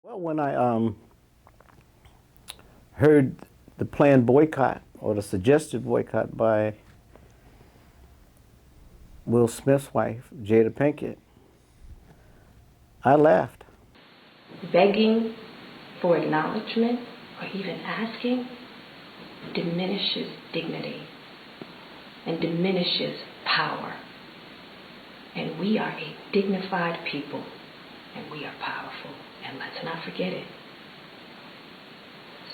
Well, when I heard the planned boycott or the suggested boycott by Will Smith's wife, Jada Pinkett, I laughed. Begging for acknowledgement or even asking diminishes dignity and diminishes power. And we are a dignified people, and we are powerful, and let's not forget it.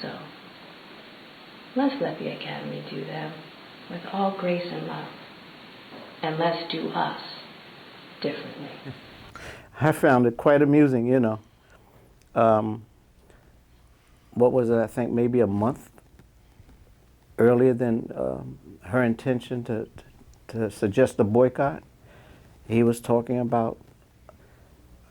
So, let's let the Academy do them with all grace and love, and let's do us differently. I found it quite amusing, what was it, I think maybe a month earlier than her intention to suggest a boycott, he was talking about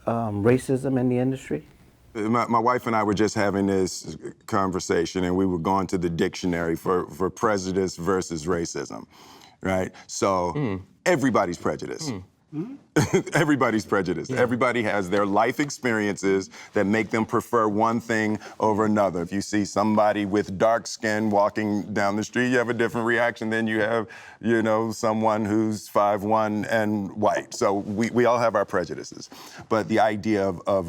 racism in the industry. My wife and I were just having this conversation, and we were going to the dictionary for prejudice versus racism, right? So everybody's prejudiced. Everybody's prejudiced. Yeah. Everybody has their life experiences that make them prefer one thing over another. If you see somebody with dark skin walking down the street, you have a different reaction than you have, someone who's 5'1" and white. So we all have our prejudices. But the idea of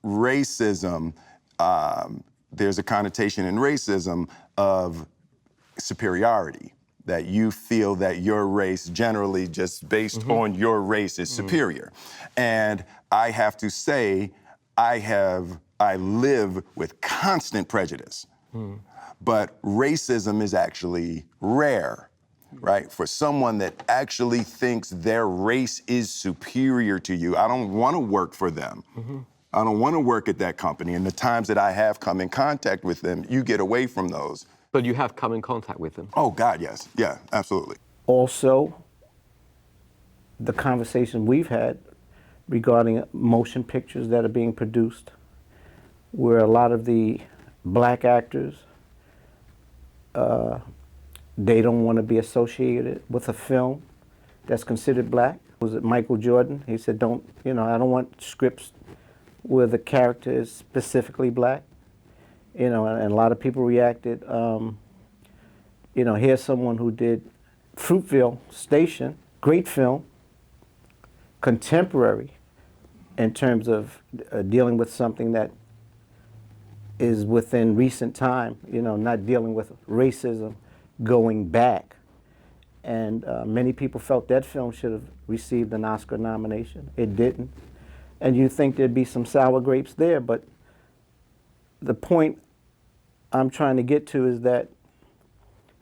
racism, there's a connotation in racism of superiority, that you feel that your race generally just based on your race is superior. And I have to say, I live with constant prejudice. But racism is actually rare, right? For someone that actually thinks their race is superior to you, I don't want to work for them. I don't want to work at that company. And the times that I have come in contact with them, you get away from those. But you have come in contact with them? Oh, God, yes. Yeah, absolutely. Also, the conversation we've had regarding motion pictures that are being produced, where a lot of the black actors, they don't want to be associated with a film that's considered black. Was it Michael Jordan? He said, I don't want scripts where the character is specifically black. And a lot of people reacted, here's someone who did Fruitvale Station, great film, contemporary in terms of dealing with something that is within recent time, not dealing with racism going back. And many people felt that film should have received an Oscar nomination. It didn't. And you think there'd be some sour grapes there, but the point I'm trying to get to is that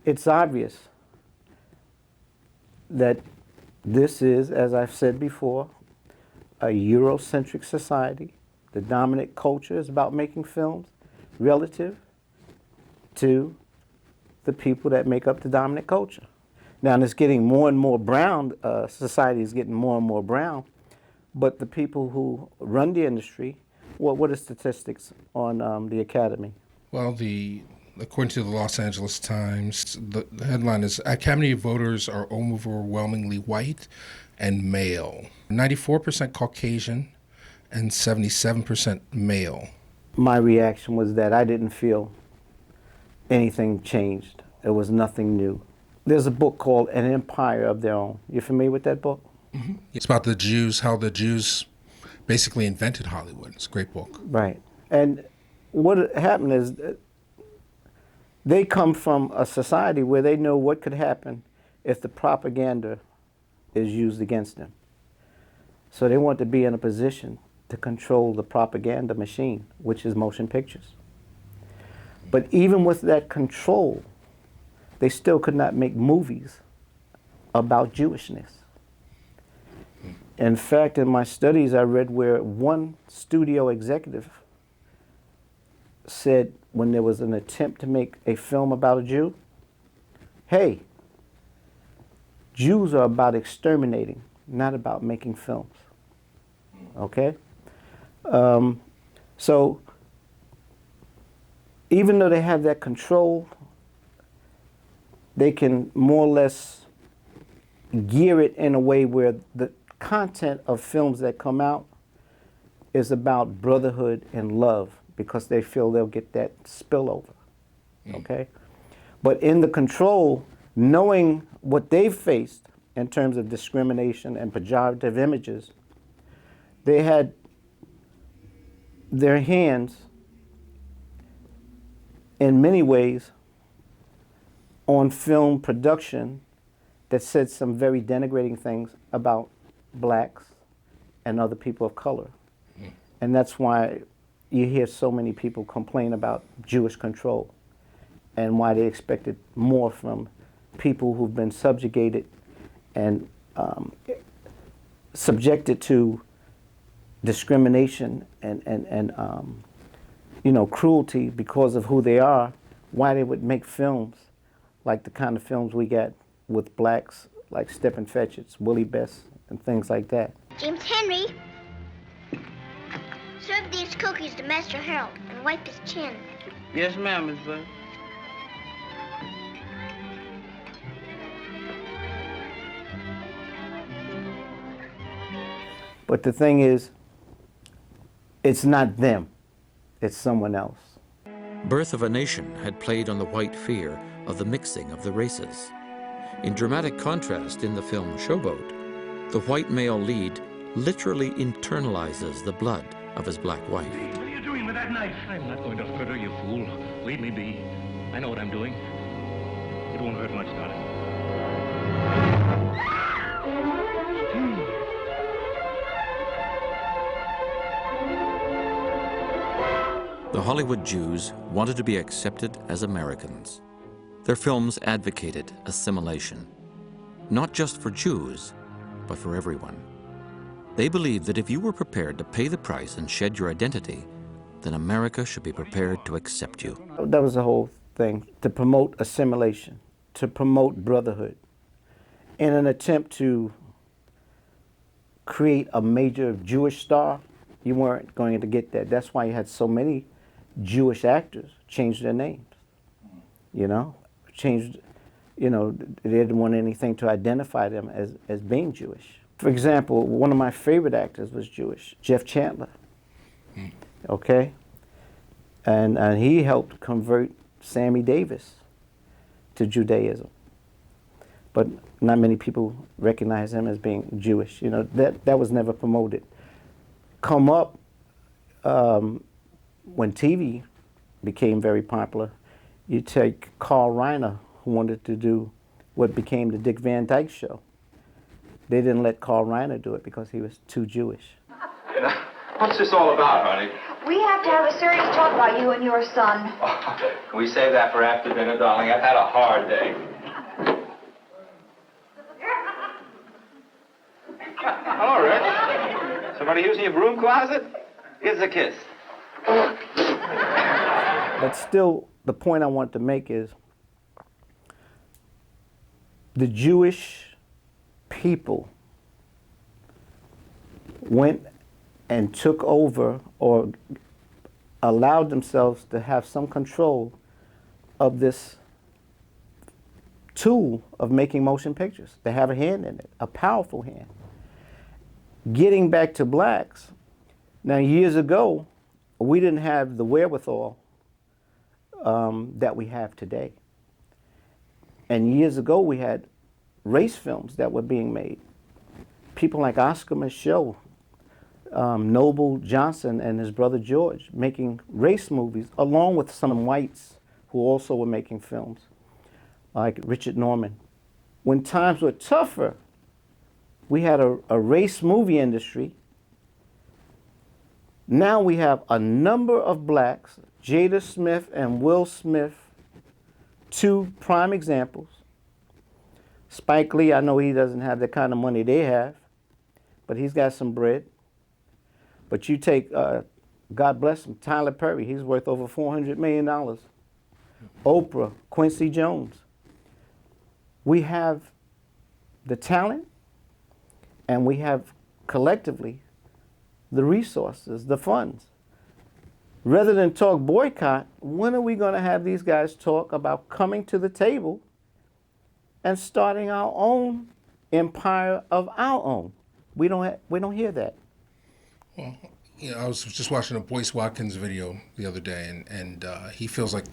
it's obvious that this is, as I've said before, a Eurocentric society. The dominant culture is about making films relative to the people that make up the dominant culture. Now, it's getting more and more brown, society is getting more and more brown, but the people who run the industry, what are the statistics on the Academy? Well, according to the Los Angeles Times, the headline is Academy voters are overwhelmingly white and male. 94% Caucasian and 77% male. My reaction was that I didn't feel anything changed. It was nothing new. There's a book called An Empire of Their Own. You familiar with that book? Mm-hmm. It's about the Jews, how the Jews basically invented Hollywood. It's a great book. Right. And what happened is they come from a society where they know what could happen if the propaganda is used against them. So they want to be in a position to control the propaganda machine, which is motion pictures. But even with that control, they still could not make movies about Jewishness. In fact, in my studies, I read where one studio executive said when there was an attempt to make a film about a Jew, hey, Jews are about exterminating, not about making films. Okay? So even though they have that control, they can more or less gear it in a way where the content of films that come out is about brotherhood and love because they feel they'll get that spillover, okay? But in the control, knowing what they've faced in terms of discrimination and pejorative images, they had their hands, in many ways, on film production that said some very denigrating things about blacks and other people of color. And that's why you hear so many people complain about Jewish control and why they expected more from people who've been subjugated and subjected to discrimination and cruelty because of who they are, why they would make films like the kind of films we get with blacks like Stepin Fetchits, Willie Best, and things like that. James Henry, serve these cookies to Master Harold and wipe his chin. Yes, ma'am, Miss Bud. But the thing is, it's not them, it's someone else. Birth of a Nation had played on the white fear of the mixing of the races. In dramatic contrast in the film Showboat, the white male lead literally internalizes the blood of his black wife. What are you doing with that knife? I'm not going to hurt her, you fool. Leave me be. I know what I'm doing. It won't hurt much, darling. The Hollywood Jews wanted to be accepted as Americans. Their films advocated assimilation, not just for Jews, but for everyone. They believed that if you were prepared to pay the price and shed your identity, then America should be prepared to accept you. That was the whole thing, to promote assimilation, to promote brotherhood, in an attempt to create a major Jewish star. You weren't going to get that. That's why you had so many Jewish actors change their names, changed, they didn't want anything to identify them as being Jewish. For example, one of my favorite actors was Jewish, Jeff Chandler, okay? And he helped convert Sammy Davis to Judaism. But not many people recognize him as being Jewish. That was never promoted. Come up, when TV became very popular, you take Carl Reiner, who wanted to do what became the Dick Van Dyke Show. They didn't let Carl Reiner do it because he was too Jewish. What's this all about, honey? We have to have a serious talk about you and your son. Can we save that for after dinner, darling? I've had a hard day. Hello, Rich. Somebody using your broom closet? Here's a kiss. But still, the point I want to make is the Jewish people went and took over or allowed themselves to have some control of this tool of making motion pictures. They have a hand in it, a powerful hand. Getting back to blacks, now years ago, we didn't have the wherewithal that we have today. And years ago, we had race films that were being made. People like Oscar Micheaux, Noble Johnson and his brother George making race movies, along with some whites who also were making films, like Richard Norman. When times were tougher, we had a race movie industry. Now we have a number of blacks, Jada Smith and Will Smith, two prime examples. Spike Lee, I know he doesn't have the kind of money they have, but he's got some bread. But you take, God bless him, Tyler Perry, he's worth over $400 million. Oprah, Quincy Jones. We have the talent, and we have collectively the resources, the funds. Rather than talk boycott, when are we going to have these guys talk about coming to the table and starting our own empire of our own? We don't hear that. Well, I was just watching a Boyce Watkins video the other day, and he feels like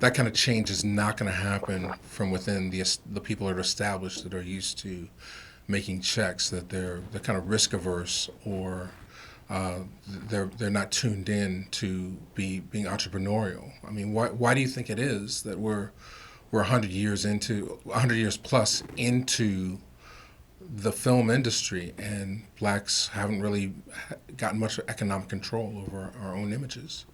that kind of change is not going to happen from within the people that are established, that are used to making checks, that they're kind of risk averse, or they're not tuned in to being entrepreneurial. I mean, why do you think it is that we're 100 years plus into the film industry, and blacks haven't really gotten much economic control over our own images?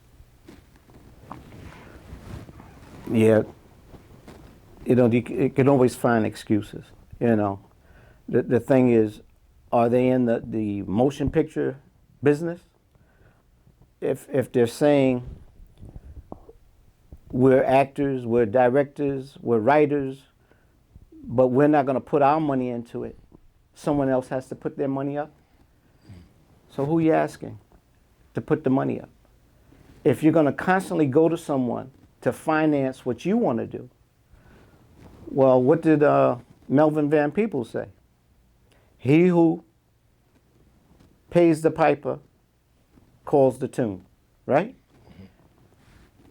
Yeah, you can always find excuses. The thing is, are they in the motion picture business? If they're saying we're actors, we're directors, we're writers, but we're not going to put our money into it, someone else has to put their money up. So who are you asking to put the money up? If you're going to constantly go to someone to finance what you want to do, well, what did Melvin Van Peebles say? He who pays the piper calls the tune, right?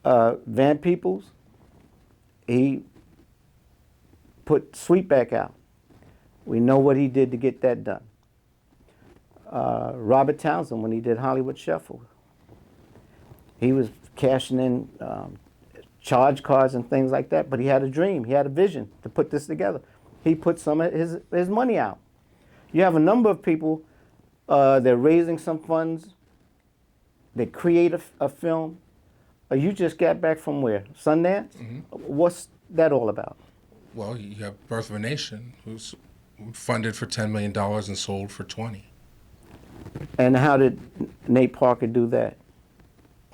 Van Peebles, he put Sweetback out. We know what he did to get that done. Robert Townsend, when he did Hollywood Shuffle, he was cashing in charge cards and things like that, but he had a dream, he had a vision to put this together. He put some of his money out. You have a number of people, they're raising some funds, they create a film. You just got back from where? Sundance? Mm-hmm. What's that all about? Well, you have Birth of a Nation, who's funded for $10 million and sold for 20. And how did Nate Parker do that?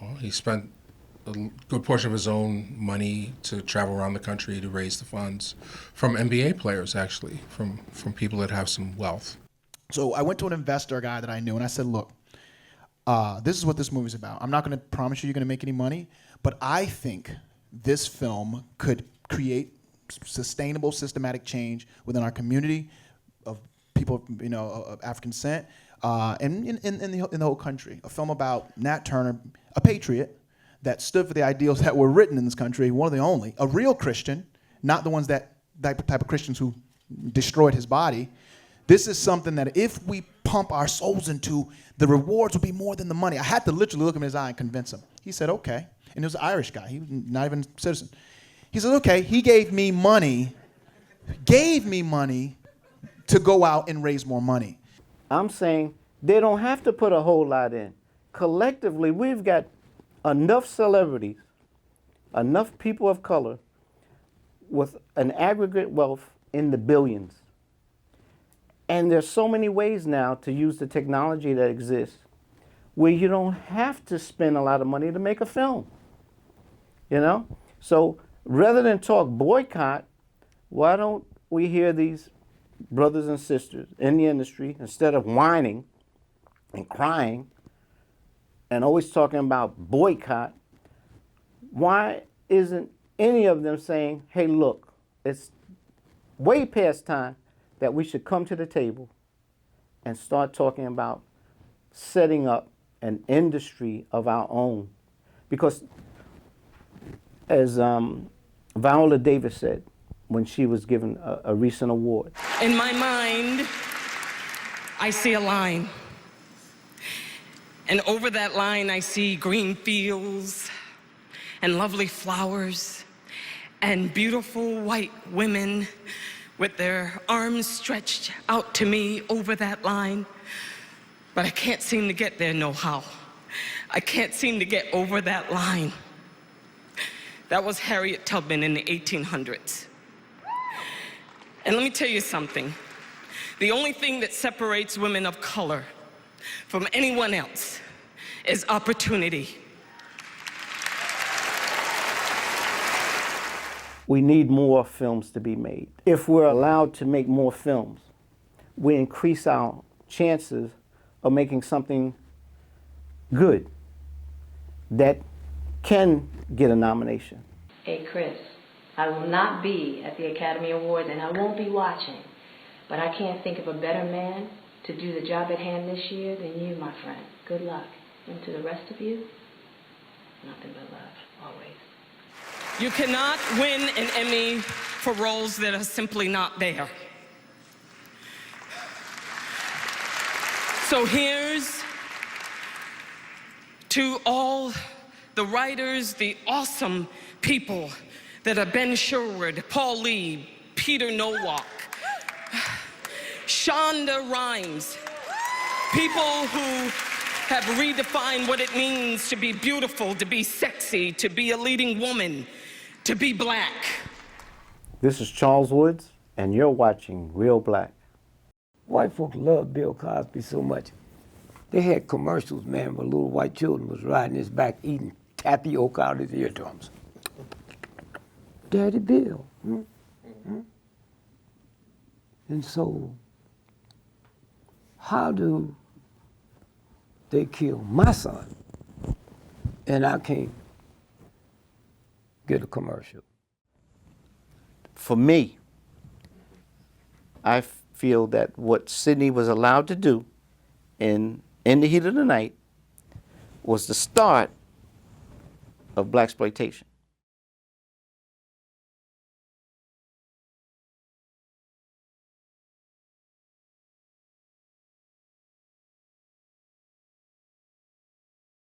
Well, he spent a good portion of his own money to travel around the country to raise the funds from NBA players, actually, from people that have some wealth. So I went to an investor guy that I knew, and I said, look, this is what this movie's about. I'm not going to promise you're going to make any money, but I think this film could create sustainable, systematic change within our community of people, of African descent, and in the whole country. A film about Nat Turner, a patriot that stood for the ideals that were written in this country, one of the only, a real Christian, not the ones that type of Christians who destroyed his body. This is something that if we pump our souls into, the rewards will be more than the money. I had to literally look him in his eye and convince him. He said, okay. And he was an Irish guy. He was not even a citizen. He said, okay, he gave me money to go out and raise more money. I'm saying they don't have to put a whole lot in. Collectively, we've got enough celebrities, enough people of color with an aggregate wealth in the billions. And there's so many ways now to use the technology that exists where you don't have to spend a lot of money to make a film. So rather than talk boycott, why don't we hear these brothers and sisters in the industry, instead of whining and crying and always talking about boycott, why isn't any of them saying, hey, look, it's way past time that we should come to the table and start talking about setting up an industry of our own? Because as Viola Davis said when she was given a recent award, in my mind, I see a line. And over that line, I see green fields and lovely flowers and beautiful white women with their arms stretched out to me over that line. But I can't seem to get there no how. I can't seem to get over that line. That was Harriet Tubman in the 1800s. And let me tell you something. The only thing that separates women of color from anyone else is opportunity. we need more films to be made. If we're allowed to make more films, we increase our chances of making something good that can get a nomination. Hey, Chris, I will not be at the Academy Awards and I won't be watching, but I can't think of a better man to do the job at hand this year than you, my friend. Good luck. And to the rest of you, nothing but love, always. You cannot win an Emmy for roles that are simply not there. So here's to all the writers, the awesome people that are Ben Sherwood, Paul Lee, Peter Nowak, Shonda Rhimes, people who have redefined what it means to be beautiful, to be sexy, to be a leading woman, to be black. This is Charles Woods, and you're watching Reelblack. White folks love Bill Cosby so much. They had commercials, man, where little white children was riding his back eating tapioca out of his eardrums. Daddy Bill. And so, how do they kill my son and I can't get a commercial? For me, I feel that what Sidney was allowed to do in the Heat of the Night was the start of blaxploitation.